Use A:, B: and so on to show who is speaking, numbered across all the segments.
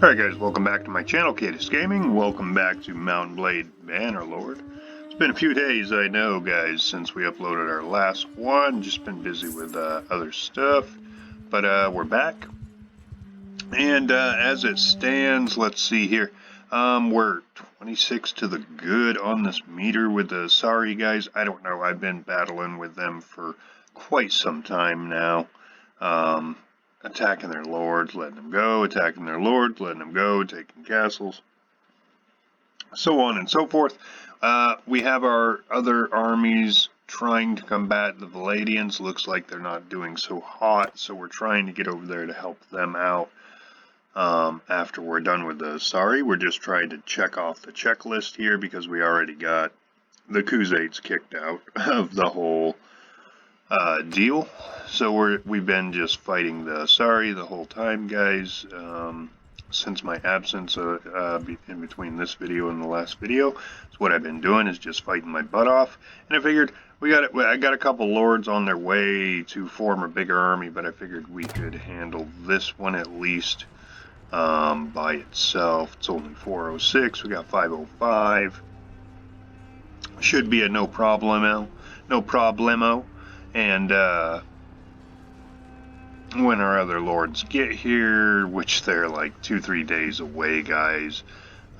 A: Alright guys, welcome back to my channel, Cadis Gaming. Welcome back to Mountain Blade Bannerlord. It's been a few days, I know guys, since we uploaded our last one. Just been busy with other stuff. But we're back. And as it stands, let's see here. We're 26 to the good on this meter with the Aserai guys. I don't know, I've been battling with them for quite some time now. Attacking their lords, letting them go, attacking their lords, letting them go, taking castles, so on and so forth. We have our other armies trying to combat the Valadians. Looks like they're not doing so hot, so we're trying to get over there to help them out. After we're done with the Aserai, we're just trying to check off the checklist here because we already got the Crusades kicked out of the whole deal. So we've been just fighting the Aserai the whole time, guys, since my absence in between this video and the last video. So what I've been doing is just fighting my butt off, and I figured I got a couple lords on their way to form a bigger army, but I figured we could handle this one at least by itself. It's only 406, we got 505. Should be a no problemo. And when our other lords get here, which they're like 2-3 days away, guys,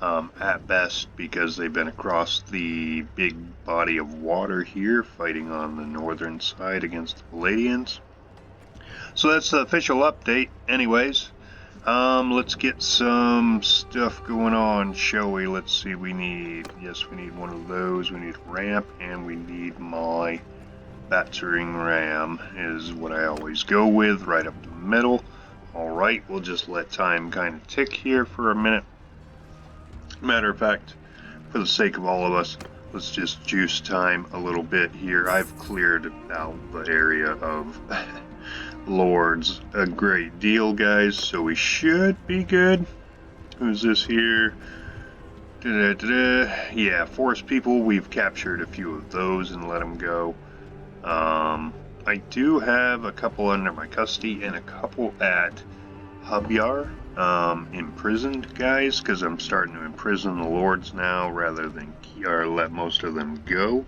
A: at best, because they've been across the big body of water here, fighting on the northern side against the Valadians. So that's the official update. Anyways, let's get some stuff going on, shall we? Let's see, we need one of those, we need a ramp, and we need my battering ram is what I always go with, right up the middle. Alright, we'll just let time kind of tick here for a minute. Matter of fact, for the sake of all of us, let's just juice time a little bit here. I've cleared out the area of lords a great deal, guys, so we should be good. Who's this here? Yeah, forest people, we've captured a few of those and let them go. I do have a couple under my custody and a couple at Hubyar, imprisoned, guys, because I'm starting to imprison the lords now rather than let most of them go.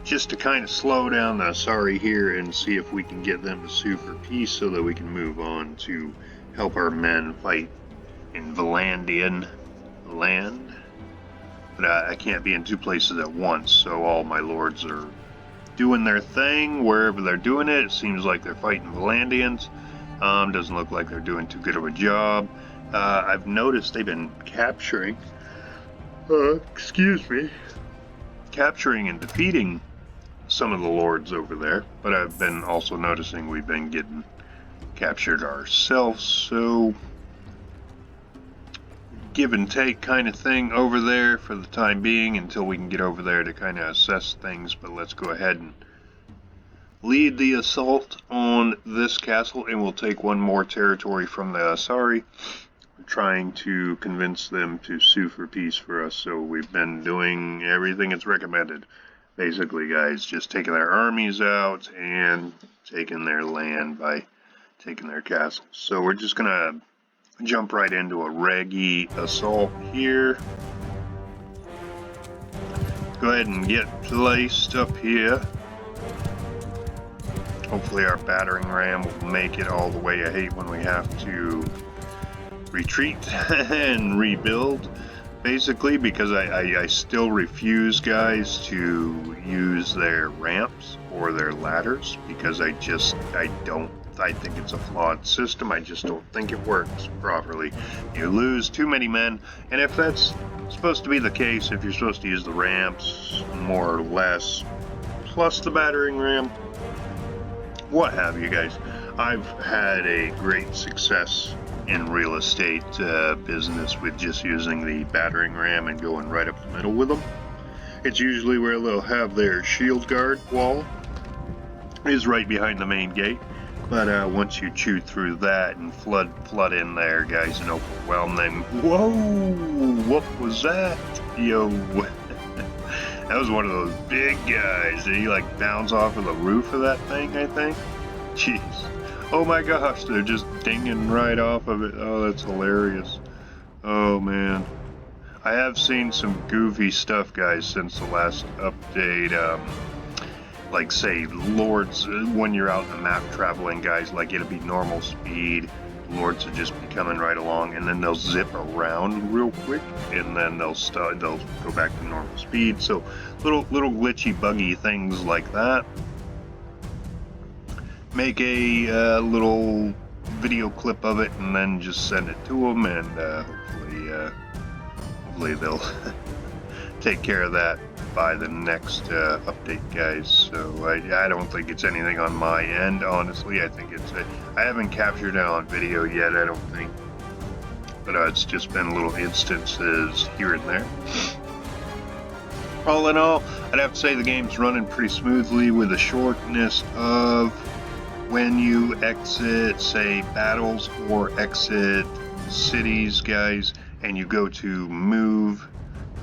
A: Just to kind of slow down the Aserai here and see if we can get them to sue for peace so that we can move on to help our men fight in Valandian land. But I can't be in two places at once, so all my lords are doing their thing wherever they're doing it. It seems like they're fighting Valandians. Doesn't look like they're doing too good of a job. I've noticed they've been capturing and defeating some of the lords over there, but I've been also noticing we've been getting captured ourselves, so give and take kind of thing over there for the time being until we can get over there to kind of assess things. But let's go ahead and lead the assault on this castle, and we'll take one more territory from the Aserai. We're trying to convince them to sue for peace for us, so we've been doing everything it's recommended. Basically, guys, just taking their armies out and taking their land by taking their castles. So we're just gonna jump right into a reggy assault here. Go ahead and get placed up here. Hopefully our battering ram will make it all the way. I hate when we have to retreat and rebuild, basically, because I still refuse, guys, to use their ramps or their ladders, because I think it's a flawed system. I just don't think it works properly. You lose too many men, and if that's supposed to be the case, if you're supposed to use the ramps more or less, plus the battering ram, what have you, guys, I've had a great success in real estate business with just using the battering ram and going right up the middle with them. It's usually where they'll have their shield guard wall is right behind the main gate. But once you chew through that and flood in there, guys, and overwhelm them, whoa, what was that? Yo, that was one of those big guys. Did he like bounce off of the roof of that thing, I think? Jeez. Oh my gosh, they're just dinging right off of it. Oh, that's hilarious. Oh man. I have seen some goofy stuff, guys, since the last update. Like, say, Lords, when you're out in the map traveling, guys, like, it'll be normal speed. Lords will just be coming right along, and then they'll zip around real quick, and then they'll go back to normal speed. So, little glitchy, buggy things like that. Make a little video clip of it, and then just send it to them, and hopefully they'll take care of that by the next update, guys. So I don't think it's anything on my end, honestly. I think I haven't captured it on video yet, I don't think, but it's just been little instances here and there. All in all, I'd have to say the game's running pretty smoothly, with the shortness of when you exit, say, battles or exit cities, guys, and you go to move.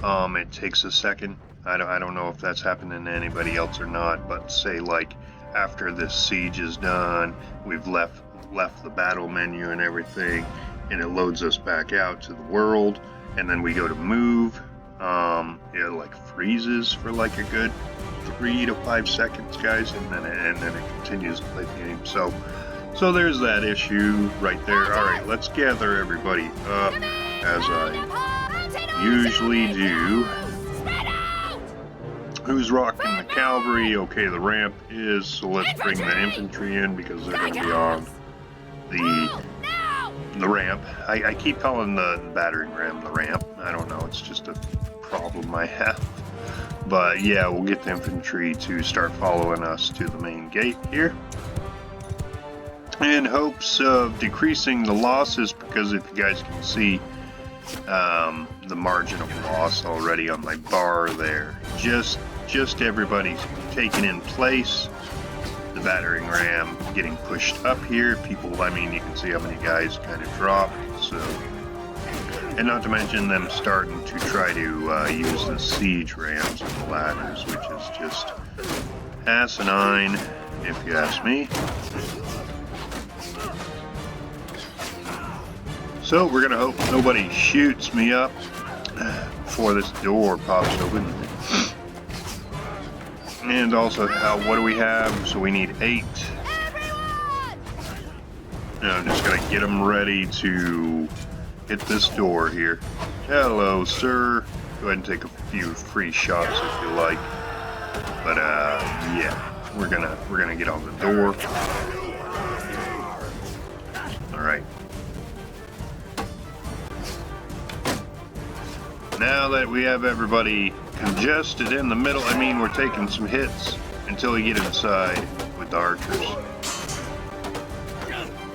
A: It takes a second. I don't know if that's happening to anybody else or not, but say, like, after this siege is done, we've left the battle menu and everything, and it loads us back out to the world, and then we go to move. It like freezes for like a good 3 to 5 seconds, guys, and then it continues to play the game. So there's that issue right there. All right, let's gather everybody up as I usually do. Who's rocking the cavalry? Okay, the ramp is, so let's bring the infantry in because they're going to be on the ramp. I keep calling the battering ram the ramp. I don't know, it's just a problem I have. But yeah, we'll get the infantry to start following us to the main gate here, in hopes of decreasing the losses, because if you guys can see the margin of loss already on my bar there, just everybody's taken in place, the battering ram getting pushed up here, people, I mean, you can see how many guys kind of dropped, so, and not to mention them starting to try to use the siege rams and the ladders, which is just asinine, if you ask me. So we're gonna hope nobody shoots me up before this door pops open. And also, what do we have? So we need 8. Now I'm just gonna get them ready to hit this door here. Hello, sir. Go ahead and take a few free shots if you like. But yeah, we're gonna get on the door. All right. Now that we have everybody congested in the middle, I mean, we're taking some hits until we get inside with the archers.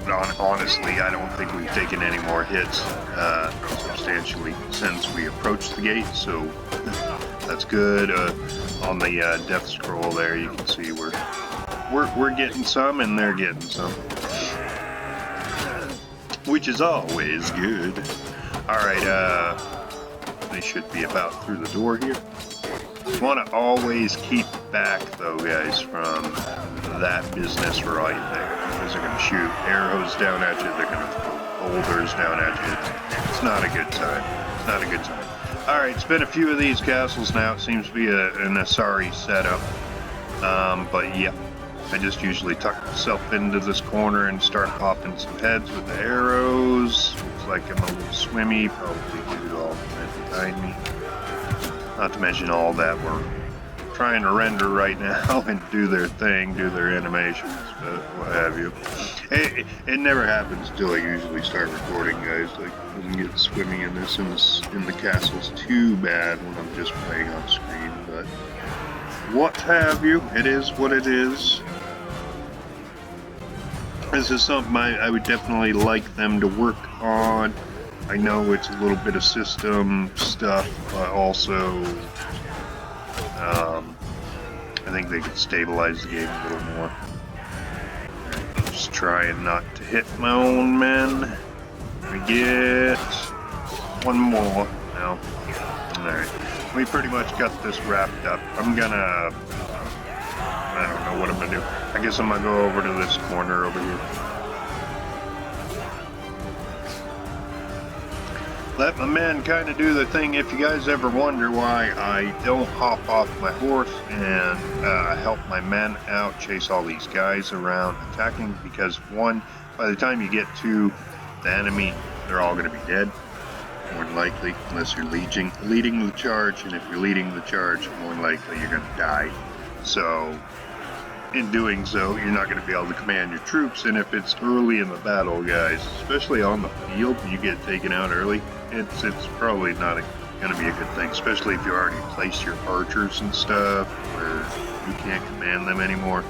A: But honestly, I don't think we've taken any more hits substantially since we approached the gate, so that's good. On the death scroll there, you can see we're getting some and they're getting some, which is always good. All right, they should be about through the door here. Want to always keep back, though, guys, from that business right there, because they're going to shoot arrows down at you, they're going to throw boulders down at you. It's not a good time. It's not a good time. Alright, it's been a few of these castles now. It seems to be an Aserai setup. But yeah, I just usually tuck myself into this corner and start popping some heads with the arrows. Looks like I'm a little swimmy, probably due to all the men behind me. Not to mention all that we're trying to render right now and do their thing, do their animations, but what have you. It never happens until I usually start recording, guys. Like, it doesn't get swimmy in this in the castles too bad when I'm just playing on screen, but what have you. It is what it is. This is something I would definitely like them to work on. I know it's a little bit of system stuff, but also I think they could stabilize the game a little more. Just trying not to hit my own men. We get one more now. Alright, we pretty much got this wrapped up. I don't know what I'm gonna do. I guess I'm gonna go over to this corner over here. let my men kind of do the thing. If you guys ever wonder why I don't hop off my horse and help my men out, chase all these guys around attacking, because one, by the time you get to the enemy, they're all going to be dead, more than likely, unless you're leading the charge, and if you're leading the charge, more than likely you're going to die. So in doing so, you're not going to be able to command your troops, and if it's early in the battle, guys, especially on the field, you get taken out early, it's probably not going to be a good thing, especially if you already placed your archers and stuff, where you can't command them anymore.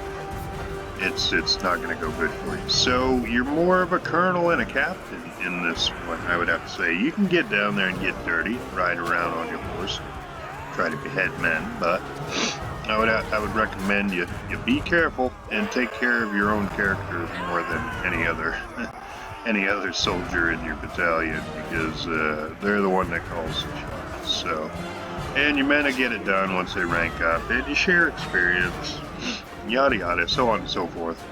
A: It's not going to go good for you. So you're more of a colonel and a captain in this one, I would have to say. You can get down there and get dirty, ride around on your horse, try to behead men, but I would recommend you be careful and take care of your own character more than any other soldier in your battalion, because they're the one that calls the shots. So, and your men will get it done once they rank up, and you share experience, yada yada, so on and so forth.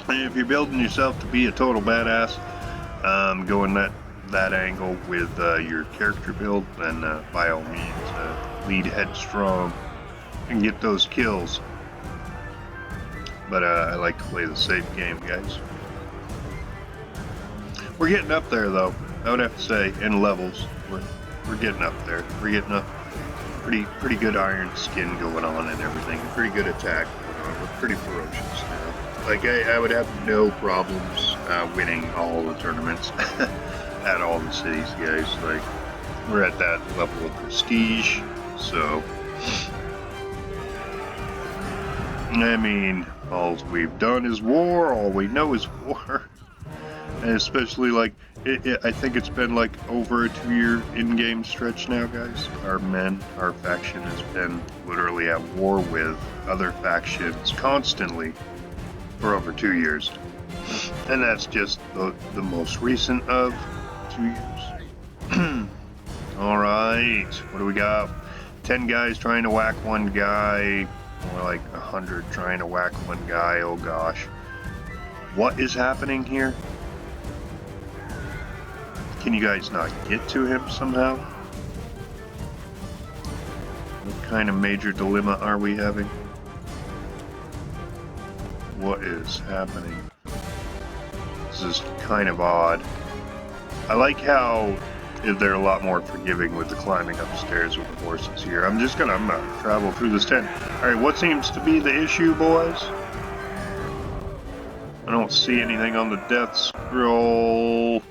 A: And if you're building yourself to be a total badass, going that angle with your character build, then by all means lead headstrong and get those kills. But I like to play the safe game, guys. We're getting up there, though. I would have to say, in levels, we're getting up there. We're getting a pretty good iron skin going on and everything. Pretty good attack going on. We're pretty ferocious now. Like I would have no problems winning all the tournaments at all the cities, guys. Like we're at that level of prestige, so. I mean, all we've done is war, all we know is war. And especially, like, I think it's been, like, over a 2-year in-game stretch now, guys. Our faction has been literally at war with other factions constantly for over 2 years. And that's just the most recent of 2 years. Alright, what do we got? 10 guys trying to whack one guy. More like 100 trying to whack one guy. Oh gosh. What is happening here? Can you guys not get to him somehow? What kind of major dilemma are we having? What is happening? This is kind of odd. I like how they're a lot more forgiving with the climbing upstairs with the horses here. I'm gonna travel through this tent. Alright, what seems to be the issue, boys? I don't see anything on the death scroll.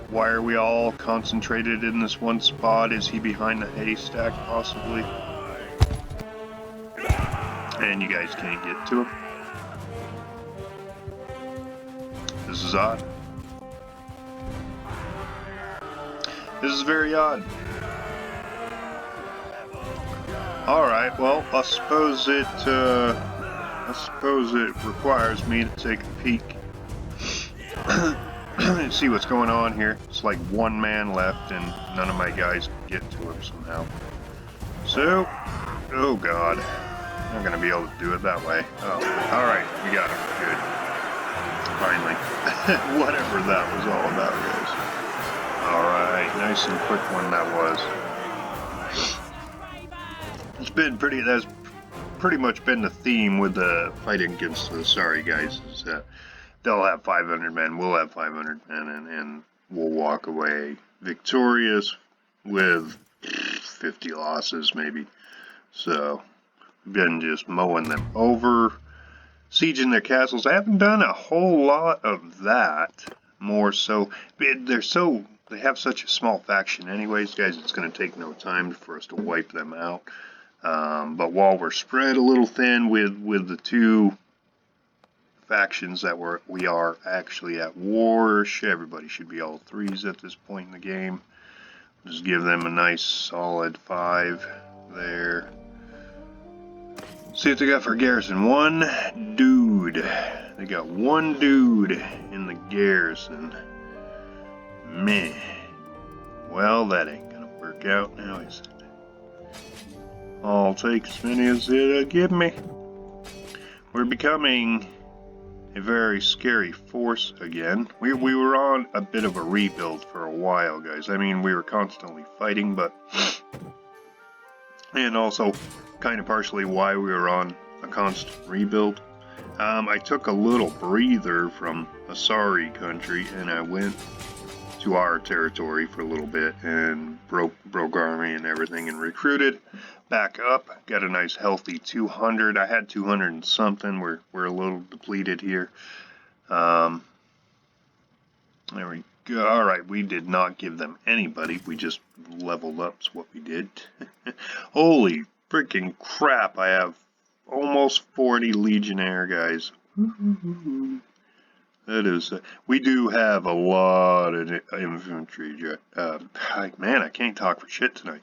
A: Why are we all concentrated in this one spot? Is he behind the haystack, possibly? And you guys can't get to him? This is odd. This is very odd. Alright, well, I suppose it requires me to take a peek and see what's going on here. It's like one man left and none of my guys can get to him somehow. So, oh god, I'm not gonna be able to do it that way. Oh, alright, we got him. Good. Finally. Whatever that was all about, guys. Alright, nice and quick one that was. That's pretty much been the theme with the fighting against the Aserai guys, is that they'll have 500 men, we'll have 500 men, and we'll walk away victorious with 50 losses maybe. So, been just mowing them over, sieging their castles. I haven't done a whole lot of that, more so, they have such a small faction anyways, guys, it's going to take no time for us to wipe them out. But while we're spread a little thin with the two factions that we are actually at war, everybody should be all 3s at this point in the game. Just give them a nice solid 5 there. See what they got for garrison. One dude. They got one dude in the garrison. Meh. Well, that ain't gonna work out now, is it? I'll take as many as it'll give me. We're becoming a very scary force again. We were on a bit of a rebuild for a while, guys. I mean, we were constantly fighting, but... And also, kind of partially why we were on a constant rebuild. I took a little breather from Aserai country, and I went to our territory for a little bit, and broke army and everything, and recruited back up. Got a nice healthy 200. I had 200 and something. We're a little depleted here. There we go. All right, we did not give them anybody. We just leveled up is what we did. Holy freaking crap! I have almost 40 legionnaire guys. That is, we do have a lot of infantry. Man, I can't talk for shit tonight.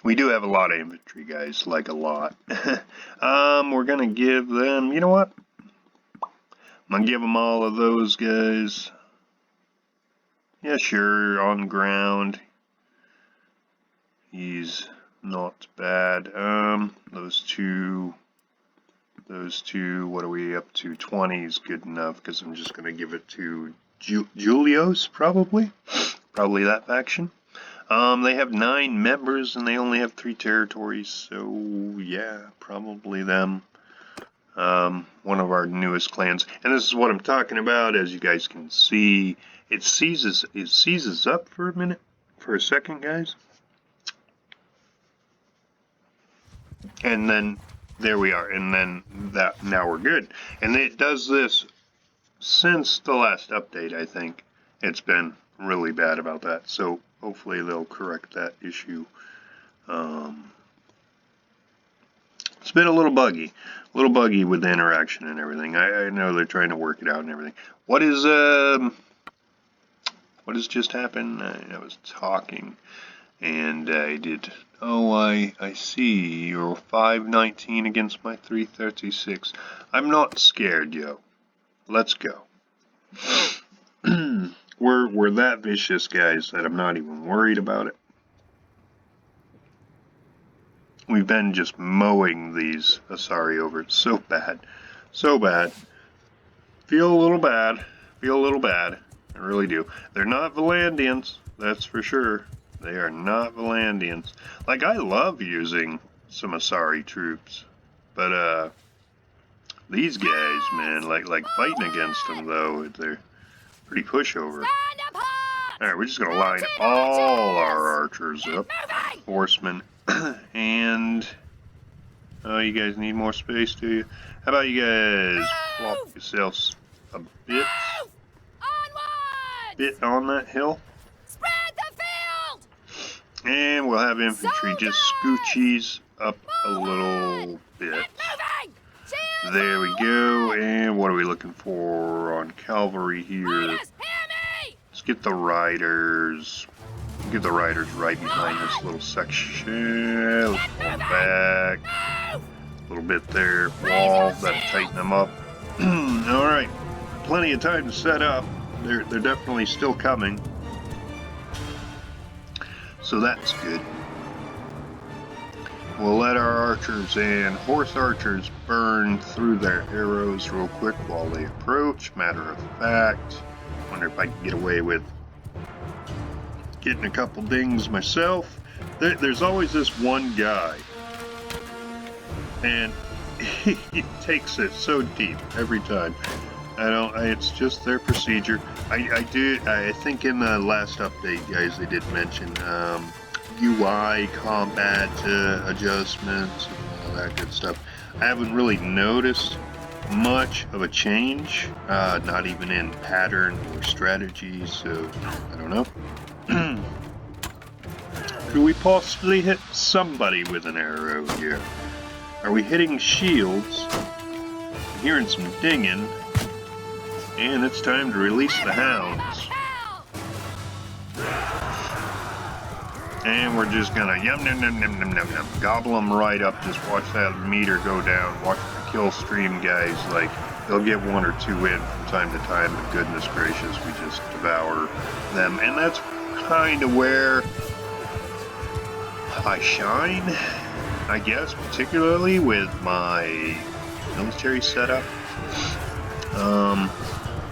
A: We do have a lot of infantry, guys, like a lot. We're gonna give them, you know what? I'm gonna give them all of those guys. Yeah, sure, on ground. He's not bad. Those two, what are we up to? 20 is good enough, because I'm just going to give it to Julios, probably that faction. They have 9 members, and they only have 3 territories, so yeah, probably them. One of our newest clans, and this is what I'm talking about. As you guys can see, it seizes up for a second, guys, and then there we are, and then now we're good. And it does this since the last update. I think it's been really bad about that, so hopefully they'll correct that issue. It's been a little buggy with the interaction and everything. I know they're trying to work it out and everything. What has just happened? I was talking, and I did. Oh, I see. You're 519 against my 336. I'm not scared, yo. Let's go. We're that vicious, guys, that I'm not even worried about it. We've been just mowing these Aserai over. It's so bad. So bad. Feel a little bad. I really do. They're not Valandians, that's for sure. They are not Valandians. Like, I love using some Aserai troops, but these guys, man, like fighting against them though, they're pretty pushover. Alright, we're just gonna line all our archers up, horsemen, and you guys need more space, do you? How about you guys flop yourselves a bit on that hill? And we'll have infantry just scoochies up a little bit. There we go. And what are we looking for on cavalry here? Let's get the riders. Get the riders right behind this little section. Let's pull them back. A little bit there. Wall. That'll tighten them up. Alright. Plenty of time to set up. They're definitely still coming. So that's good. We'll let our archers and horse archers burn through their arrows real quick while they approach. Matter of fact, wonder if I can get away with getting a couple dings myself. There's always this one guy, and he takes it so deep every time. It's just their procedure. I think in the last update, guys, they did mention UI combat adjustments and all that good stuff. I haven't really noticed much of a change, not even in pattern or strategy, so I don't know. Could we possibly hit somebody with an arrow here? Are we hitting shields? I'm hearing some dinging. And it's time to release the hounds. And we're just gonna yum gobble them right up. Just watch that meter go down. Watch the kill stream, guys. Like, they'll get 1 or 2 in from time to time, but goodness gracious, we just devour them. And that's kind of where I shine, I guess, particularly with my military setup.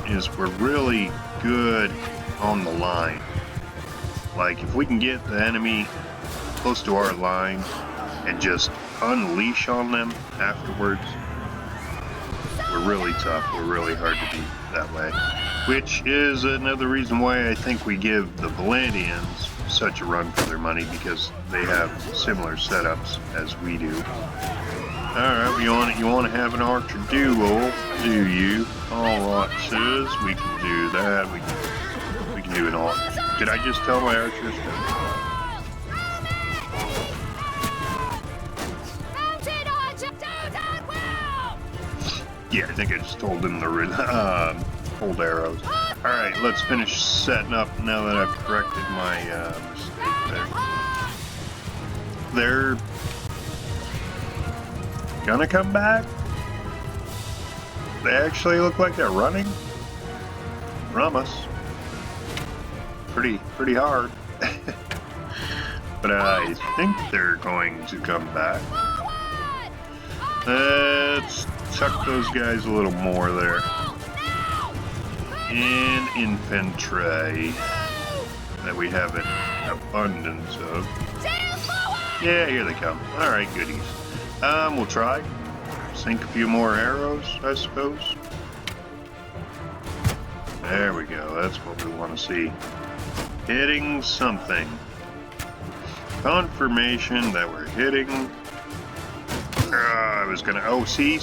A: is we're really good on the line. Like, if we can get the enemy close to our line and just unleash on them afterwards, we're really tough. We're really hard to beat that way. Which is another reason why I think we give the Valandians such a run for their money, because they have similar setups as we do. Alright, you want to have an archer duel, do you? Alright, sis, we can do that. We can do it all. Did I just tell my archers to? Yeah, I think I just told them to hold arrows. Alright, let's finish setting up now that I've corrected my mistake there. They're gonna come back? They actually look like they're running from us. Pretty hard. But I think they're going to come back. Let's tuck those guys a little more there. And infantry that we have an abundance of. Yeah, here they come. Alright, goodies. We'll try. Sink a few more arrows, I suppose. There we go. That's what we want to see. Hitting something. Confirmation that we're hitting. I was gonna. Oh, see.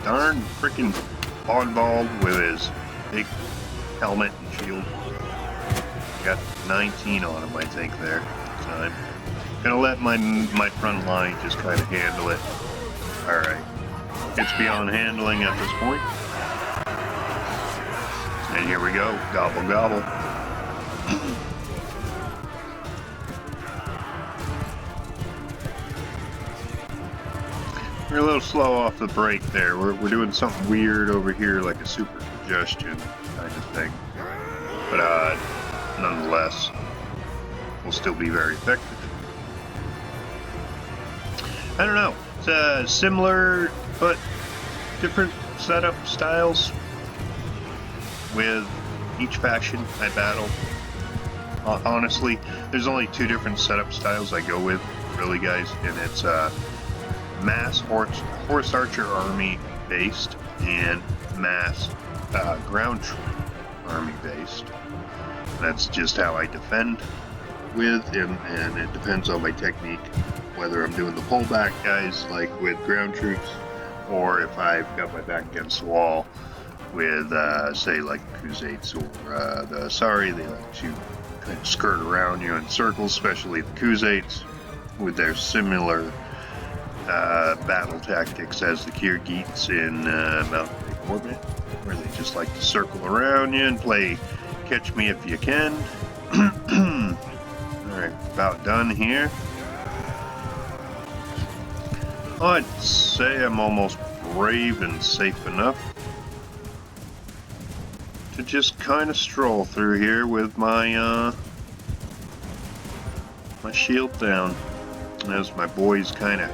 A: Darn freaking Bonbald with his big helmet and shield. Got 19 on him, I think, there. Time. Gonna let my front line just kind of handle it. Alright. It's beyond handling at this point. And here we go. Gobble, gobble. We're a little slow off the break there. We're doing something weird over here, like a super congestion kind of thing. But nonetheless, we'll still be very effective. I don't know. It's similar but different setup styles with each faction I battle. Honestly, there's only two different setup styles I go with, really, guys, and it's mass horse archer army based and mass ground troop army based. That's just how I defend with, and it depends on my technique, whether I'm doing the pullback guys like with ground troops, or if I've got my back against the wall with say like Khuzaits or the Aserai. They like to kind of skirt around you in circles, especially the Khuzaits with their similar battle tactics as the Kyrgyz in Mountain Blade Orbit, where they just like to circle around you and play catch me if you can. Alright, about done here. I'd say I'm almost brave and safe enough to just kind of stroll through here with my my shield down as my boys kind of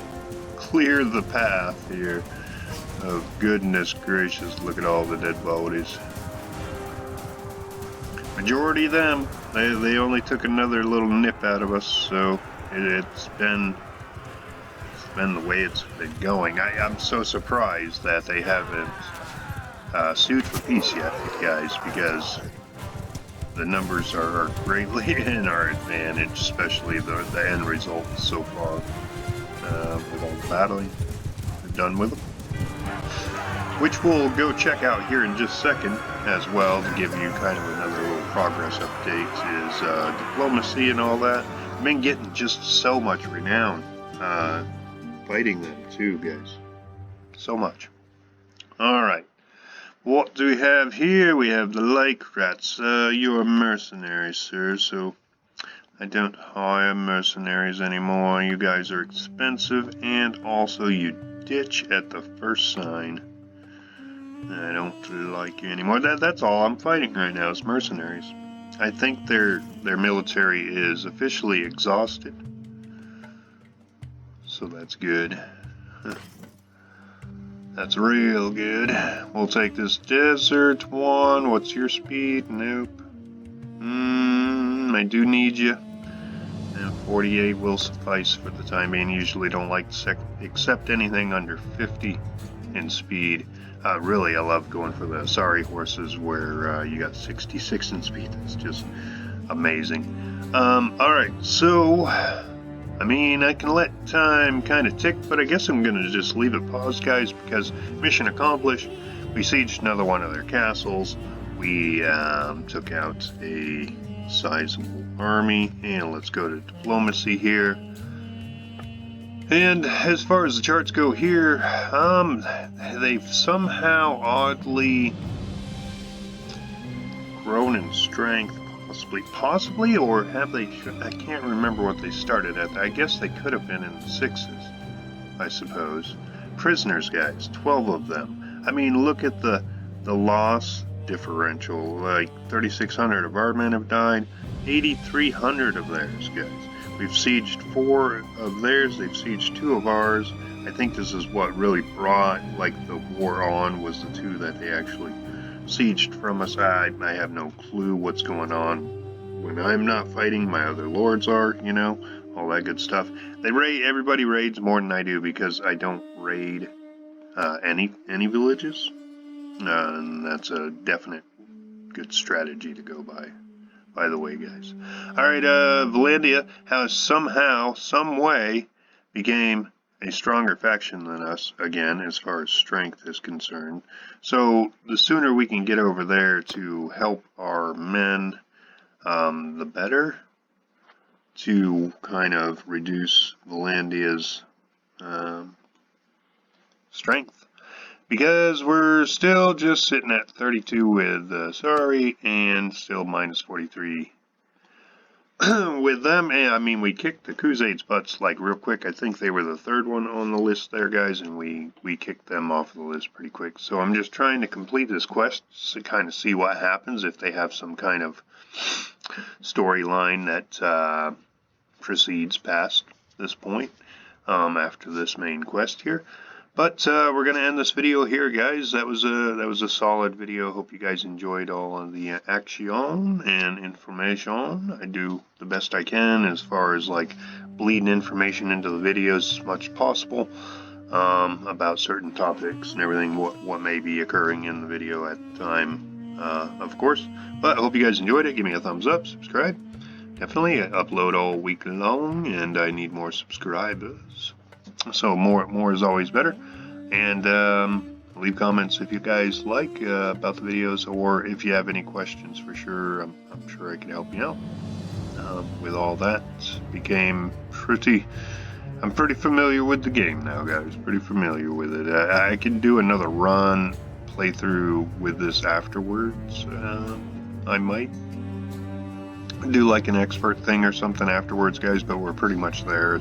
A: clear the path here. Oh, goodness gracious, look at all the dead bodies. Majority of them, they only took another little nip out of us, so it's been the way it's been going. I'm so surprised that they haven't sued for peace yet, guys, because the numbers are greatly in our advantage, especially the end result so far. With all the battling we've done with them, which we'll go check out here in just a second as well, to give you kind of another little progress update, is diplomacy and all that. I've been getting just so much renown fighting them too, guys, so much. Alright, what do we have here? We have the lake rats. You're a mercenary, sir, so I don't hire mercenaries anymore. You guys are expensive, and also you ditch at the first sign. I don't like you anymore. That's all I'm fighting right now is mercenaries. I think their military is officially exhausted, so that's good. That's real good. We'll take this desert one. What's your speed? Nope. I do need you. And 48 will suffice for the time being. Usually don't like to accept anything under 50 in speed. Really, I love going for the Aserai horses where you got 66 in speed. That's just amazing. Alright, so I mean, I can let time kind of tick, but I guess I'm going to just leave it paused, guys, because mission accomplished. We sieged another one of their castles. We took out a sizable army, and let's go to diplomacy here. And as far as the charts go here, they've somehow oddly grown in strength. Possibly, or have they? I can't remember what they started at. I guess they could have been in the 6s, I suppose. Prisoners, guys, 12 of them. I mean, look at the loss differential. Like 3,600 of our men have died, 8,300 of theirs, guys. We've sieged 4 of theirs. They've sieged 2 of ours. I think this is what really brought like the war on, was the 2 that they actually sieged from us. I have no clue what's going on when I'm not fighting. My other lords are, you know, all that good stuff. Everybody raids more than I do because I don't raid any villages, and that's a definite good strategy to go by the way, guys. All right, Valandia has somehow, some way became a stronger faction than us, again, as far as strength is concerned. So the sooner we can get over there to help our men, the better, to kind of reduce Valandia's strength. Because we're still just sitting at 32 with sorry, and still minus 43 with them. And I mean, we kicked the Crusades' butts like real quick. I think they were the 3rd one on the list there, guys, and we kicked them off the list pretty quick. So I'm just trying to complete this quest to kind of see what happens if they have some kind of storyline that proceeds past this point after this main quest here. But we're going to end this video here, guys. That was a solid video. Hope you guys enjoyed all of the action and information. I do the best I can as far as like bleeding information into the videos as much as possible about certain topics and everything, what may be occurring in the video at the time, of course. But I hope you guys enjoyed it. Give me a thumbs up, subscribe. Definitely, I upload all week long, and I need more subscribers. So more is always better. And leave comments if you guys like about the videos, or if you have any questions for sure. I'm sure I can help you out with all that. I'm pretty familiar with the game now, guys. Pretty familiar with it. I can do another run playthrough with this afterwards. I might do like an expert thing or something afterwards, guys, but we're pretty much there.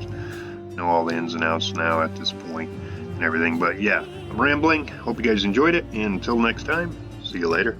A: Know all the ins and outs now at this point and everything. But yeah, I'm rambling. Hope you guys enjoyed it, and until next time, see you later.